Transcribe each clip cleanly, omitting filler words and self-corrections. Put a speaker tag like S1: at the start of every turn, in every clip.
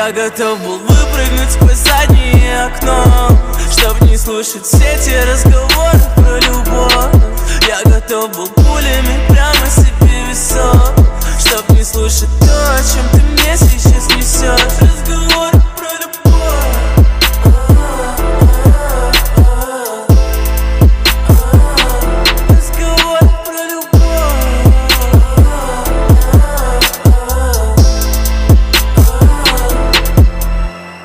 S1: Я готов был выпрыгнуть сквозь заднее окно, чтоб не слушать все те разговоры про любовь. Я готов был пулями прямо себе в висок, чтоб не слушать то, о чем ты мне сейчас несешь. Разговоры про любовь. Разговоры про любовь.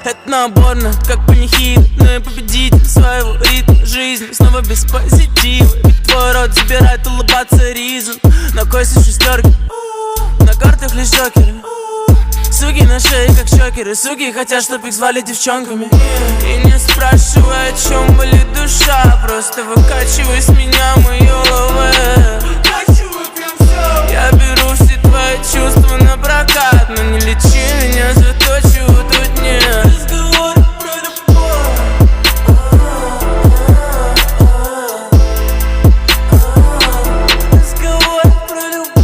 S1: Это наборно, как панихида, но я победитель своего ритма жизни. Снова без позитива, ведь твой рот забирает улыбаться ризом. На кости шестерки, на картах лишь джокеры. Суки на шее, как шокеры. Суки хотят, чтоб их звали девчонками. И не спрашивай, о чем болит душа, просто выкачивай с меня мое лаве. Я беру все твои чувства на прокат, но не лечи меня за то, чего тут нет. Разговоры про любовь. Разговоры про любовь.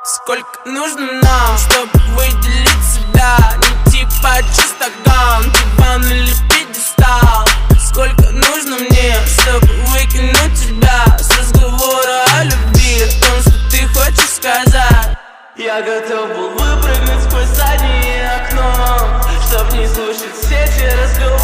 S1: Сколько нужно нам, чтобы выделить себя? Не типа чистоган, диван или пьедестал. Сколько нужно мне, чтобы выкинуть тебя с разговора о любви, о том, что ты хочешь сказать? Я готов был выпрыгнуть сквозь заднее окно, чтоб не слушать все те разговоры